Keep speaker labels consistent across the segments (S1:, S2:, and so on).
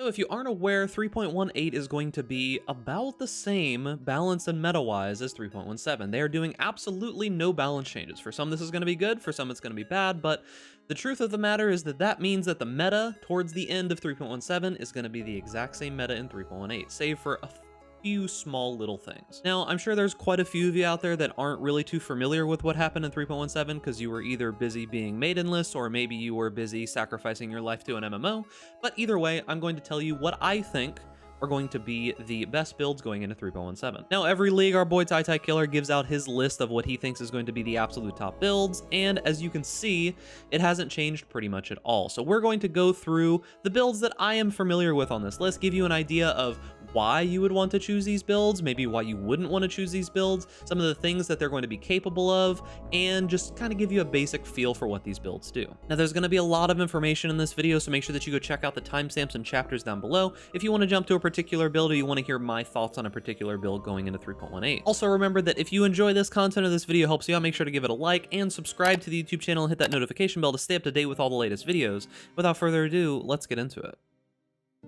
S1: So if you aren't aware, 3.18 is going to be about the same balance and meta-wise as 3.17. They are doing absolutely no balance changes. For some this is going to be good, for some it's going to be bad, but the truth of the matter is that means that the meta towards the end of 3.17 is going to be the exact same meta in 3.18, save for a few small little things. Now, I'm sure there's quite a few of you out there that aren't really too familiar with what happened in 3.17 because you were either busy being maidenless or maybe you were busy sacrificing your life to an MMO, but either way, I'm going to tell you what I think are going to be the best builds going into 3.17. Now, every league, our boy Tai Killer gives out his list of what he thinks is going to be the absolute top builds, and as you can see, it hasn't changed pretty much at all. So we're going to go through the builds that I am familiar with on this list, give you an idea of why you would want to choose these builds, maybe why you wouldn't want to choose these builds, some of the things that they're going to be capable of, and just kind of give you a basic feel for what these builds do. Now, there's going to be a lot of information in this video, so make sure that you go check out the timestamps and chapters down below if you want to jump to a particular build or you want to hear my thoughts on a particular build going into 3.18. Also, remember that if you enjoy this content or this video helps you out, make sure to give it a like and subscribe to the YouTube channel and hit that notification bell to stay up to date with all the latest videos. Without further ado, let's get into it.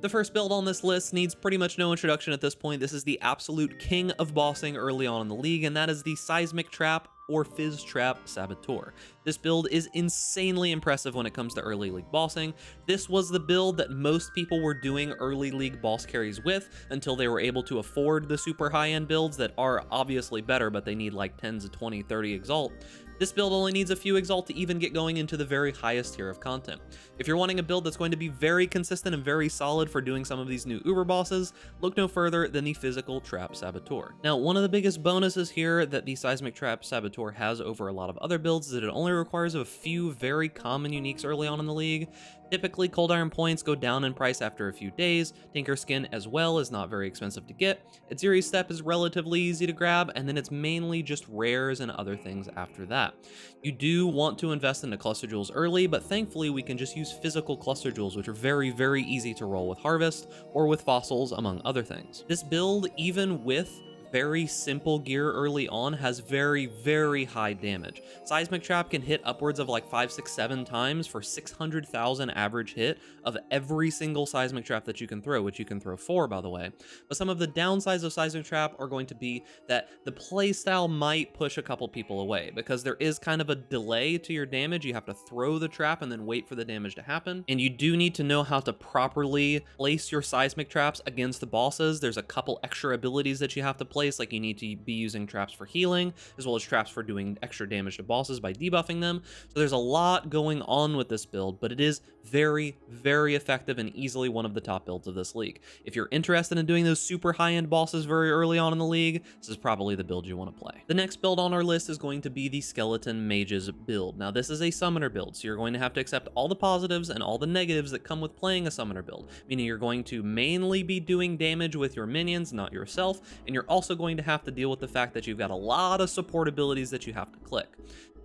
S1: The first build on this list needs pretty much no introduction at this point. This is the absolute king of bossing early on in the league, and that is the Seismic Trap or Phys Trap Saboteur. This build is insanely impressive when it comes to early league bossing. This was the build that most people were doing early league boss carries with until they were able to afford the super high-end builds that are obviously better, but they need like 10 to 20, 30 Exalt. This build only needs a few Exalt to even get going into the very highest tier of content. If you're wanting a build that's going to be very consistent and very solid for doing some of these new Uber bosses, look no further than the Physical Trap Saboteur. Now, one of the biggest bonuses here that the Seismic Trap Saboteur has over a lot of other builds is that it only requires a few very common uniques early on in the league. Typically, Cold Iron points go down in price after a few days. Tinker Skin as well is not very expensive to get. Adziri's Step is relatively easy to grab, and then it's mainly just rares and other things after that. You do want to invest into Cluster Jewels early, but thankfully we can just use physical Cluster Jewels, which are very, very easy to roll with Harvest or with Fossils, among other things. This build, even with very simple gear early on, has very, very high damage. Seismic Trap can hit upwards of like 5, 6, 7 times for 600,000 average hit of every single Seismic Trap that you can throw, which you can throw 4, by the way. But some of the downsides of Seismic Trap are going to be that the playstyle might push a couple people away because there is kind of a delay to your damage. You have to throw the trap and then wait for the damage to happen. And you do need to know how to properly place your Seismic Traps against the bosses. There's a couple extra abilities that you have to place, like you need to be using traps for healing as well as traps for doing extra damage to bosses by debuffing them. So there's a lot going on with this build, but it is very, very effective and easily one of the top builds of this league. If you're interested in doing those super high-end bosses very early on in the league, this is probably the build you want to play. The next build on our list is going to be the Skeleton Mages build. Now, this is a summoner build, so you're going to have to accept all the positives and all the negatives that come with playing a summoner build, meaning you're going to mainly be doing damage with your minions, not yourself, and you're also going to have to deal with the fact that you've got a lot of support abilities that you have to click.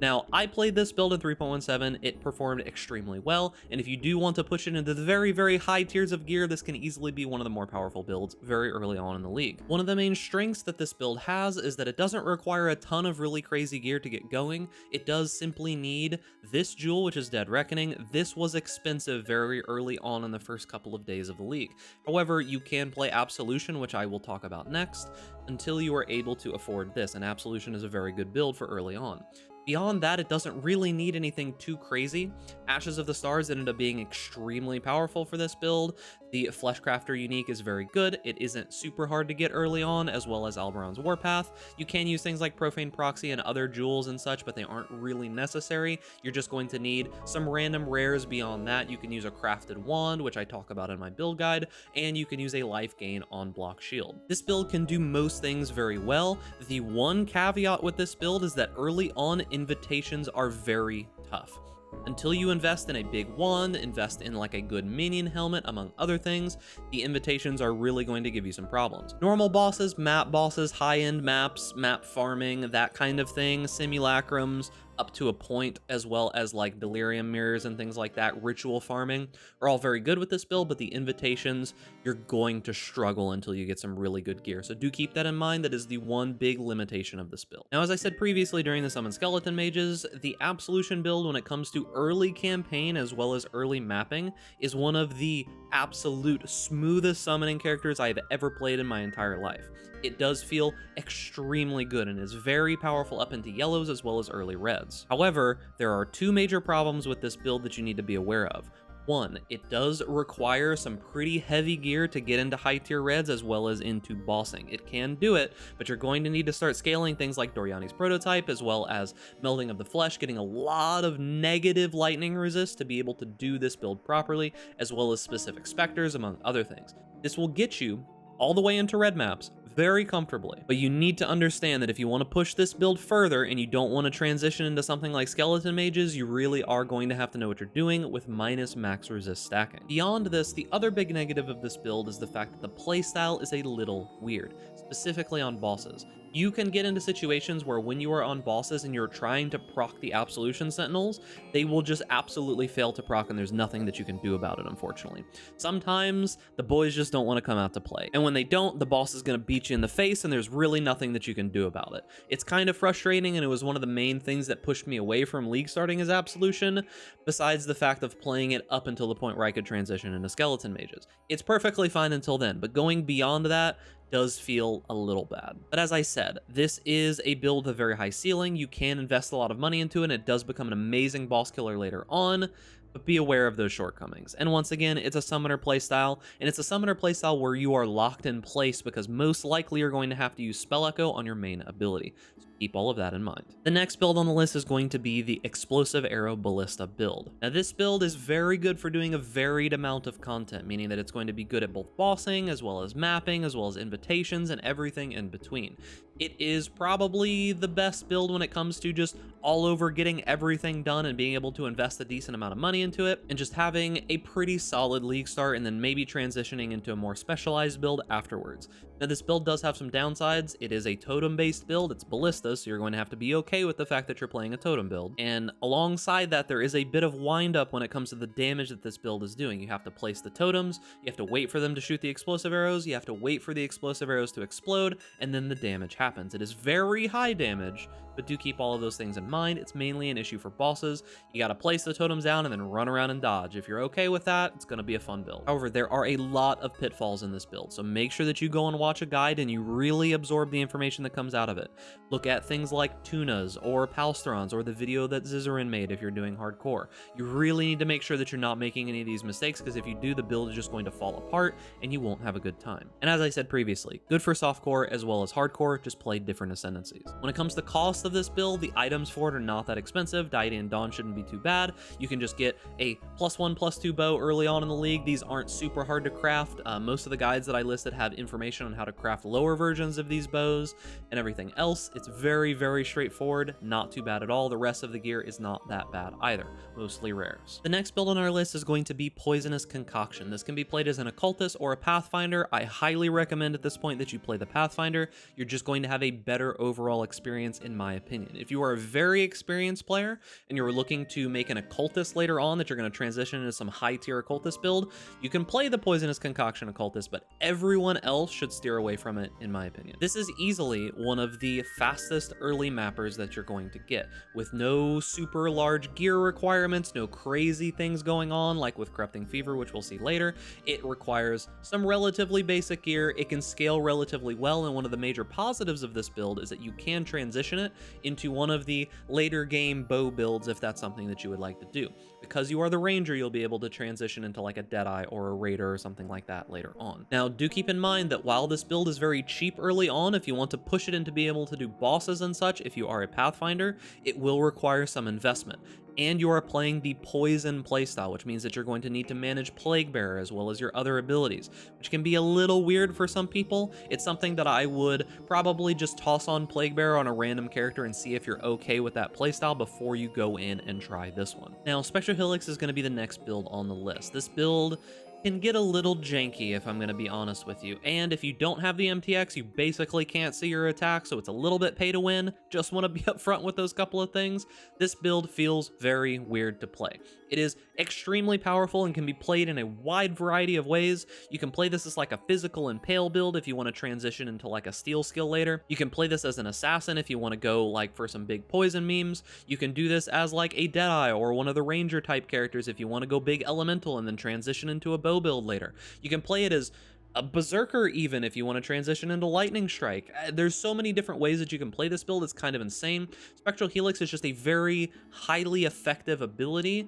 S1: Now, I played this build in 3.17, it performed extremely well, and if you do want to push it into the very, very high tiers of gear, this can easily be one of the more powerful builds very early on in the league. One of the main strengths that this build has is that it doesn't require a ton of really crazy gear to get going. It does simply need this jewel, which is Dead Reckoning. This was expensive very early on in the first couple of days of the league. However, you can play Absolution, which I will talk about next, until you are able to afford this, and Absolution is a very good build for early on. Beyond that, it doesn't really need anything too crazy. Ashes of the Stars ended up being extremely powerful for this build. The Fleshcrafter unique is very good. It isn't super hard to get early on, as well as Alberon's Warpath. You can use things like Profane Proxy and other jewels and such, but they aren't really necessary. You're just going to need some random rares beyond that. You can use a Crafted Wand, which I talk about in my build guide, and you can use a life gain on Block Shield. This build can do most things very well. The one caveat with this build is that early on, invitations are very tough. Until you invest in a big wand, invest in like a good minion helmet, among other things, the invitations are really going to give you some problems. Normal bosses, map bosses, high-end maps, map farming, that kind of thing, simulacrums, up to a point, as well as like delirium mirrors and things like that, ritual farming, are all very good with this build, but the invitations, you're going to struggle until you get some really good gear. So do keep that in mind. That is the one big limitation of this build. Now, as I said previously during the Summon Skeleton Mages, the Absolution build when it comes to early campaign as well as early mapping is one of the absolute smoothest summoning characters I have ever played in my entire life. It does feel extremely good and is very powerful up into yellows as well as early reds. However, there are two major problems with this build that you need to be aware of. One, it does require some pretty heavy gear to get into high tier reds as well as into bossing. It can do it, but you're going to need to start scaling things like Doriani's Prototype as well as Melding of the Flesh, getting a lot of negative lightning resist to be able to do this build properly, as well as specific specters, among other things. This will get you all the way into red maps very comfortably, but you need to understand that if you want to push this build further and you don't want to transition into something like Skeleton Mages, you really are going to have to know what you're doing with minus max resist stacking. Beyond this, the other big negative of this build is the fact that the playstyle is a little weird, specifically on bosses. You can get into situations where when you are on bosses and you're trying to proc the Absolution Sentinels, they will just absolutely fail to proc and there's nothing that you can do about it, unfortunately. Sometimes the boys just don't want to come out to play. And when they don't, the boss is going to beat you in the face and there's really nothing that you can do about it. It's kind of frustrating, and it was one of the main things that pushed me away from League starting as Absolution, besides the fact of playing it up until the point where I could transition into Skeleton Mages. It's perfectly fine until then, but going beyond that does feel a little bad. But as I said, this is a build with a very high ceiling. You can invest a lot of money into it, and it does become an amazing boss killer later on, but be aware of those shortcomings. And once again, it's a summoner playstyle, and it's a summoner playstyle where you are locked in place because most likely you're going to have to use Spell Echo on your main ability. So keep all of that in mind. The next build on the list is going to be the Explosive Arrow Ballista build. Now, this build is very good for doing a varied amount of content, meaning that it's going to be good at both bossing, as well as mapping, as well as invitations, and everything in between. It is probably the best build when it comes to just all over getting everything done and being able to invest a decent amount of money into it, and just having a pretty solid league start and then maybe transitioning into a more specialized build afterwards. Now, this build does have some downsides. It is a totem-based build. It's Ballista, so you're going to have to be okay with the fact that you're playing a totem build. And alongside that, there is a bit of wind-up when it comes to the damage that this build is doing. You have to place the totems, you have to wait for them to shoot the explosive arrows, you have to wait for the explosive arrows to explode, and then the damage happens. It is very high damage, but do keep all of those things in mind. It's mainly an issue for bosses. You got to place the totems down and then run around and dodge. If you're okay with that, it's going to be a fun build. However, there are a lot of pitfalls in this build, so make sure that you go and watch a guide and you really absorb the information that comes out of it. Look at things like tunas or palstrons or the video that Zizarin made if you're doing hardcore. You really need to make sure that you're not making any of these mistakes, because if you do, the build is just going to fall apart and you won't have a good time. And as I said previously, good for softcore as well as hardcore, just play different ascendancies. When it comes to cost of this build, the items for it are not that expensive. Deity and Dawn shouldn't be too bad. You can just get a +1/+2 bow early on in the league. These aren't super hard to craft. Most of the guides that I listed have information on how to craft lower versions of these bows and everything else. It's very, very straightforward, not too bad at all. The rest of the gear is not that bad either, mostly rares. The next build on our list is going to be Poisonous Concoction. This can be played as an occultist or a pathfinder. I highly recommend at this point that you play the pathfinder. You're just going to have a better overall experience, in my opinion. If you are a very experienced player and you're looking to make an occultist later on that you're going to transition into some high tier occultist build, you can play the Poisonous Concoction occultist, but everyone else should steer away from it, in my opinion. This is easily one of the fastest early mappers that you're going to get, with no super large gear requirements, no crazy things going on like with Corrupting Fever, which we'll see later. It requires some relatively basic gear. It can scale relatively well, and one of the major positives of this build is that you can transition it into one of the later game bow builds if that's something that you would like to do. Because you are the ranger, you'll be able to transition into like a Deadeye or a Raider or something like that later on. Now, do keep in mind that while this build is very cheap early on, if you want to push it into being able to do bosses and such, if you are a Pathfinder, it will require some investment. And you are playing the poison playstyle, which means that you're going to need to manage Plaguebearer as well as your other abilities, which can be a little weird for some people. It's something that I would probably just toss on Plaguebearer on a random character and see if you're okay with that playstyle before you go in and try this one. Now, Spectral Helix is going to be the next build on the list. This build can get a little janky if I'm going to be honest with you. And if you don't have the MTX, you basically can't see your attack, so it's a little bit pay to win. Just want to be upfront with those couple of things. This build feels very weird to play. It is extremely powerful and can be played in a wide variety of ways. You can play this as like a physical impale build if you want to transition into like a steal skill later. You can play this as an assassin if you want to go like for some big poison memes. You can do this as like a Deadeye or one of the ranger type characters if you want to go big elemental and then transition into a bow build later. You can play it as a berserker even if you want to transition into lightning strike. There's so many different ways that you can play this build. It's kind of insane. Spectral Helix is just a very highly effective ability.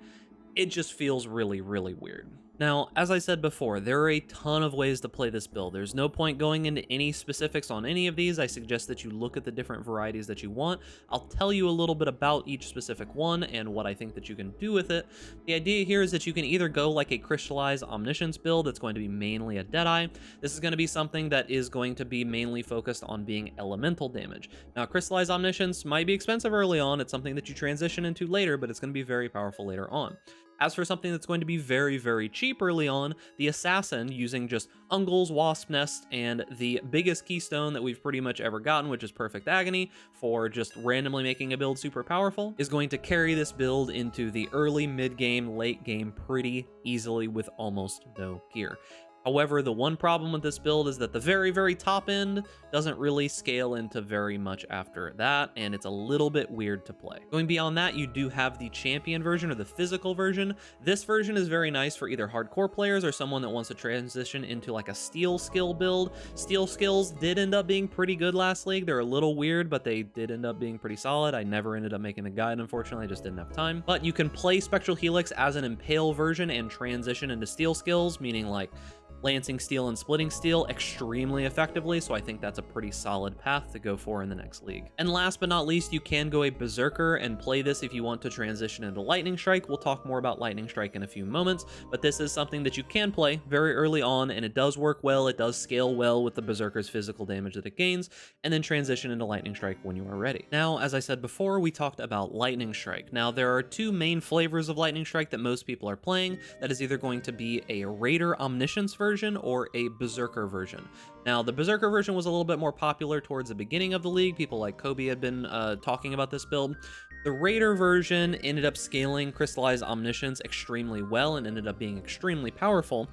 S1: It just feels really, really weird. Now, as I said before, there are a ton of ways to play this build. There's no point going into any specifics on any of these. I suggest that you look at the different varieties that you want. I'll tell you a little bit about each specific one and what I think that you can do with it. The idea here is that you can either go like a Crystallized Omniscience build that's going to be mainly a Deadeye. This is going to be something that is going to be mainly focused on being elemental damage. Now, Crystallized Omniscience might be expensive early on. It's something that you transition into later, but it's going to be very powerful later on. As for something that's going to be very, very cheap early on, the Assassin, using just Ungul's Wasp Nest and the biggest keystone that we've pretty much ever gotten, which is Perfect Agony, for just randomly making a build super powerful, is going to carry this build into the early, mid-game, late game pretty easily with almost no gear. However, the one problem with this build is that the very, very top end doesn't really scale into very much after that, and it's a little bit weird to play. Going beyond that, you do have the champion version or the physical version. This version is very nice for either hardcore players or someone that wants to transition into like a steel skill build. Steel skills did end up being pretty good last league. They're a little weird, but they did end up being pretty solid. I never ended up making the guide, unfortunately. I just didn't have time. But you can play Spectral Helix as an impale version and transition into steel skills, meaning like lancing steel and splitting steel extremely effectively, so I think that's a pretty solid path to go for in the next league. And last but not least, you can go a Berserker and play this if you want to transition into Lightning Strike. We'll talk more about Lightning Strike in a few moments, but this is something that you can play very early on, and it does work well. It does scale well with the Berserker's physical damage that it gains, and then transition into Lightning Strike when you are ready. Now, as I said before, we talked about Lightning Strike. Now, there are two main flavors of Lightning Strike that most people are playing. That is either going to be a Raider Omniscience version or a Berserker version. Now, the Berserker version was a little bit more popular towards the beginning of the league. People like Kobe had been talking about this build. The Raider version ended up scaling Crystallized Omniscience extremely well and ended up being extremely powerful.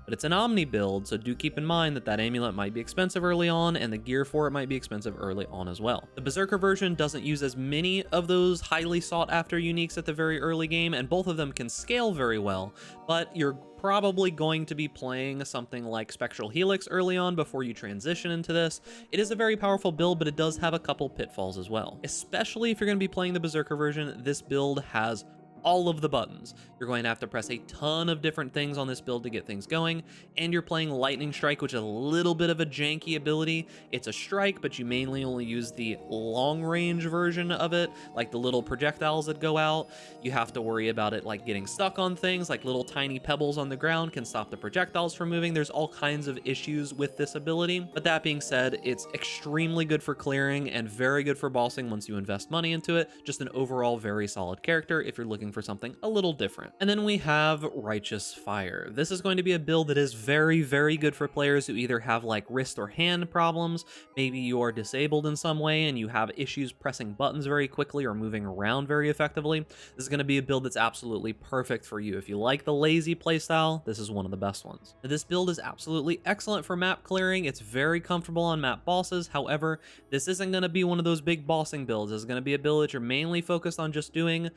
S1: But it's an Omni build, so do keep in mind that that amulet might be expensive early on, and the gear for it might be expensive early on as well. The Berserker version doesn't use as many of those highly sought after uniques at the very early game, and both of them can scale very well, but you're probably going to be playing something like Spectral Helix early on before you transition into this. It is a very powerful build, but it does have a couple pitfalls as well. Especially if you're going to be playing the Berserker version, this build has all of the buttons. You're going to have to press a ton of different things on this build to get things going, and you're playing Lightning Strike, which is a little bit of a janky ability. It's a strike, but you mainly only use the long range version of it, like the little projectiles that go out. You have to worry about it like getting stuck on things, like little tiny pebbles on the ground can stop the projectiles from moving. There's all kinds of issues with this ability, but that being said, it's extremely good for clearing and very good for bossing once you invest money into it. Just an overall very solid character if you're looking for something a little different. And then we have Righteous Fire. This is going to be a build that is very, very good for players who either have like wrist or hand problems, maybe you are disabled in some way and you have issues pressing buttons very quickly or moving around very effectively. This is going to be a build that's absolutely perfect for you. If you like the lazy playstyle, this is one of the best ones. Now, this build is absolutely excellent for map clearing. It's very comfortable on map bosses. However, this isn't going to be one of those big bossing builds. This is going to be a build that you're mainly focused on just doing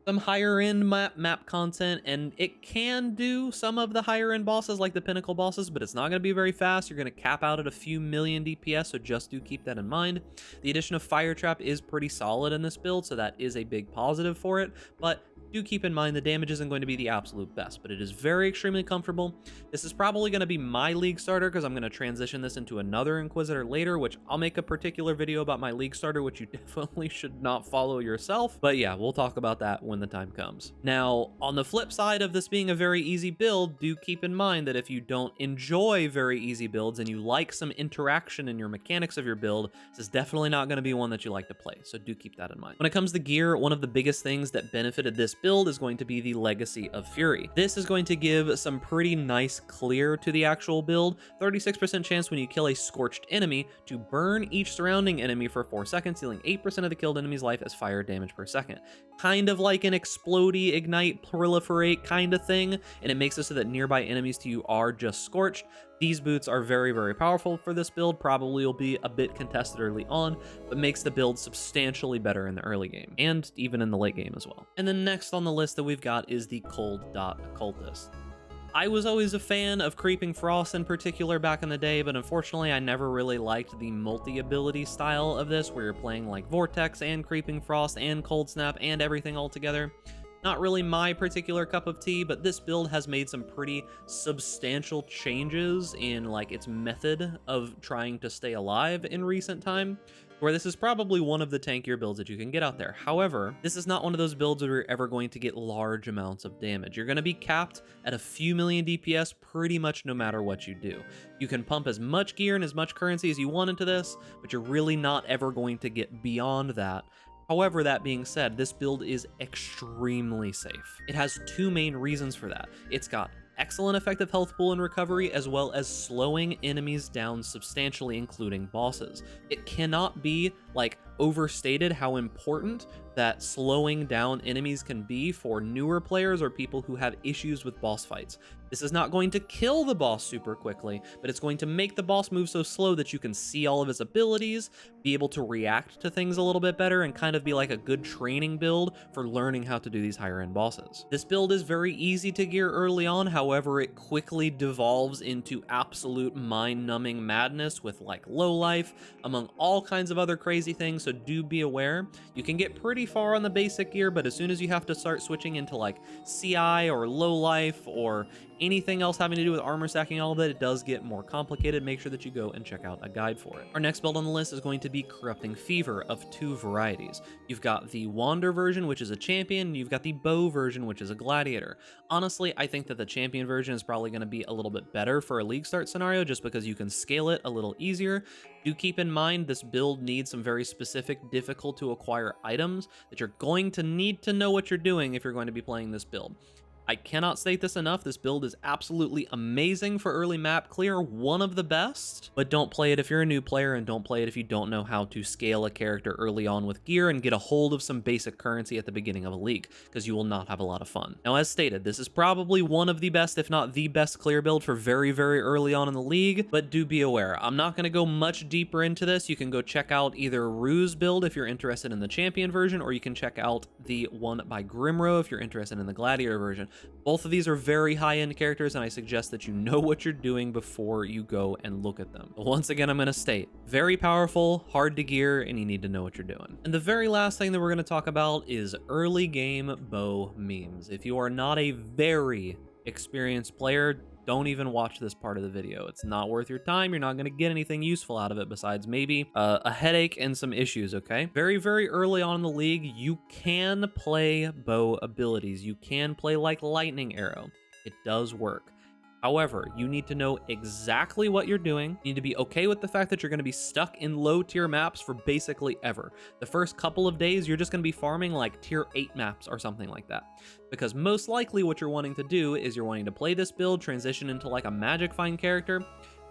S1: some higher end map content, and it can do some of the higher end bosses like the pinnacle bosses, but it's not going to be very fast. You're going to cap out at a few million DPS, so just do keep that in mind. The addition of Fire Trap is pretty solid in this build, so that is a big positive for it, but do keep in mind the damage isn't going to be the absolute best, but it is very extremely comfortable. This is probably going to be my league starter because I'm going to transition this into another Inquisitor later, which I'll make a particular video about my league starter, which you definitely should not follow yourself. But yeah, we'll talk about that when the time comes. Now, on the flip side of this being a very easy build, do keep in mind that if you don't enjoy very easy builds and you like some interaction in your mechanics of your build, this is definitely not going to be one that you like to play. So do keep that in mind. When it comes to gear, one of the biggest things that benefited this this build is going to be the Legacy of Fury. This is going to give some pretty nice clear to the actual build. 36% chance when you kill a scorched enemy to burn each surrounding enemy for 4 seconds, dealing 8% of the killed enemy's life as fire damage per second. Kind of like an explodey, ignite, proliferate kind of thing, and it makes it so that nearby enemies to you are just scorched. These boots are very, very powerful for this build, probably will be a bit contested early on, but makes the build substantially better in the early game, and even in the late game as well. And then next on the list that we've got is the Cold Dot Occultist. I was always a fan of Creeping Frost in particular back in the day, but unfortunately I never really liked the multi-ability style of this, where you're playing like Vortex and Creeping Frost and Cold Snap and everything all together. Not really my particular cup of tea, but this build has made some pretty substantial changes in like its method of trying to stay alive in recent time, where this is probably one of the tankier builds that you can get out there. However, this is not one of those builds where you're ever going to get large amounts of damage. You're going to be capped at a few million DPS pretty much no matter what you do. You can pump as much gear and as much currency as you want into this, but you're really not ever going to get beyond that. However, that being said, this build is extremely safe. It has two main reasons for that. It's got excellent effective health pool and recovery, as well as slowing enemies down substantially, including bosses. It cannot be like overstated how important that slowing down enemies can be for newer players or people who have issues with boss fights. This is not going to kill the boss super quickly, but it's going to make the boss move so slow that you can see all of his abilities, be able to react to things a little bit better, and kind of be like a good training build for learning how to do these higher end bosses. This build is very easy to gear early on, however, it quickly devolves into absolute mind-numbing madness with like low life, among all kinds of other crazy things, so do be aware. You can get pretty far on the basic gear, but as soon as you have to start switching into like CI or low life or anything else having to do with armor stacking, all of that, it does get more complicated. Make sure that you go and check out a guide for it. Our next build on the list is going to be Corrupting Fever of two varieties. You've got the Wander version, which is a champion, and you've got the Bow version, which is a gladiator. Honestly, I think that the champion version is probably going to be a little bit better for a league start scenario, just because you can scale it a little easier. Do keep in mind this build needs some very specific, difficult to acquire items that you're going to need to know what you're doing if you're going to be playing this build. I cannot state this enough, this build is absolutely amazing for early map clear, one of the best, but don't play it if you're a new player, and don't play it if you don't know how to scale a character early on with gear and get a hold of some basic currency at the beginning of a league, because you will not have a lot of fun. Now, as stated, this is probably one of the best, if not the best clear build for very, very early on in the league, but do be aware, I'm not going to go much deeper into this. You can go check out either Rue's build if you're interested in the champion version, or you can check out the one by Grimro if you're interested in the gladiator version. Both of these are very high-end characters, and I suggest that you know what you're doing before you go and look at them. But once again, I'm going to state, very powerful, hard to gear, and you need to know what you're doing. And the very last thing that we're going to talk about is early game bow memes. If you are not a very experienced player, don't even watch this part of the video. It's not worth your time. You're not going to get anything useful out of it besides maybe a headache and some issues, okay? Very, very early on in the league, you can play bow abilities. You can play like Lightning Arrow. It does work. However, you need to know exactly what you're doing. You need to be okay with the fact that you're going to be stuck in low tier maps for basically ever. The first couple of days, you're just going to be farming like tier 8 maps or something like that. Because most likely what you're wanting to do is you're wanting to play this build, transition into like a magic find character,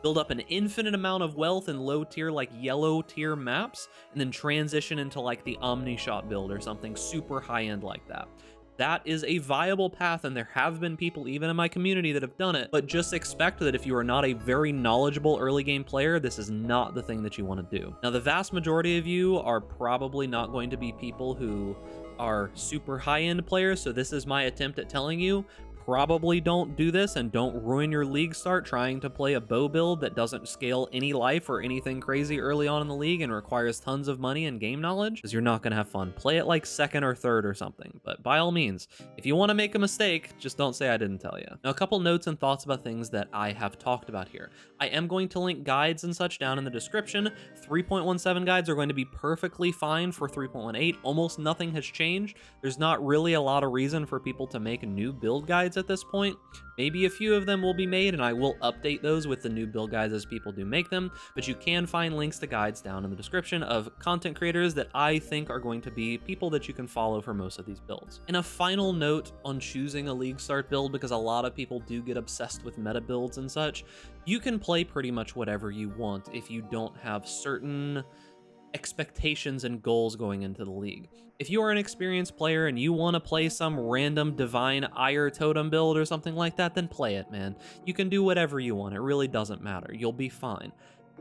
S1: build up an infinite amount of wealth in low tier, like yellow tier maps, and then transition into like the Omni Shot build or something super high end like that. That is a viable path, and there have been people even in my community that have done it, but just expect that if you are not a very knowledgeable early game player, this is not the thing that you want to do. Now, the vast majority of you are probably not going to be people who are super high-end players, so this is my attempt at telling you, probably don't do this and don't ruin your league start trying to play a bow build that doesn't scale any life or anything crazy early on in the league and requires tons of money and game knowledge, because you're not going to have fun. Play it like second or third or something, but by all means, if you want to make a mistake, just don't say I didn't tell you. Now, a couple notes and thoughts about things that I have talked about here. I am going to link guides and such down in the description. 3.17 guides are going to be perfectly fine for 3.18. Almost nothing has changed. There's not really a lot of reason for people to make new build guides guides at this point. Maybe a few of them will be made, and I will update those with the new build guides as people do make them, but you can find links to guides down in the description of content creators that I think are going to be people that you can follow for most of these builds. And a final note on choosing a League Start build, because a lot of people do get obsessed with meta builds and such, you can play pretty much whatever you want if you don't have certain expectations and goals going into the league. If you are an experienced player and you want to play some random divine ire totem build or something like that, then play it, man. You can do whatever you want. It really doesn't matter. You'll be fine.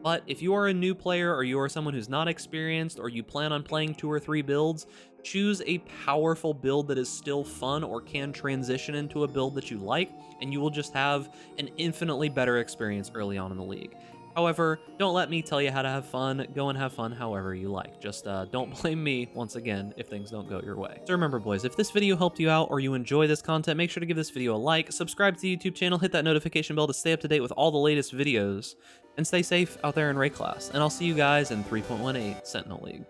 S1: But if you are a new player, or you are someone who's not experienced, or you plan on playing 2 or 3 builds, choose a powerful build that is still fun or can transition into a build that you like, and you will just have an infinitely better experience early on in the league. However, don't let me tell you how to have fun. Go and have fun however you like. Just don't blame me, once again, if things don't go your way. So remember, boys, if this video helped you out or you enjoy this content, make sure to give this video a like, subscribe to the YouTube channel, hit that notification bell to stay up to date with all the latest videos, and stay safe out there in Raid class. And I'll see you guys in 3.18 Sentinel League.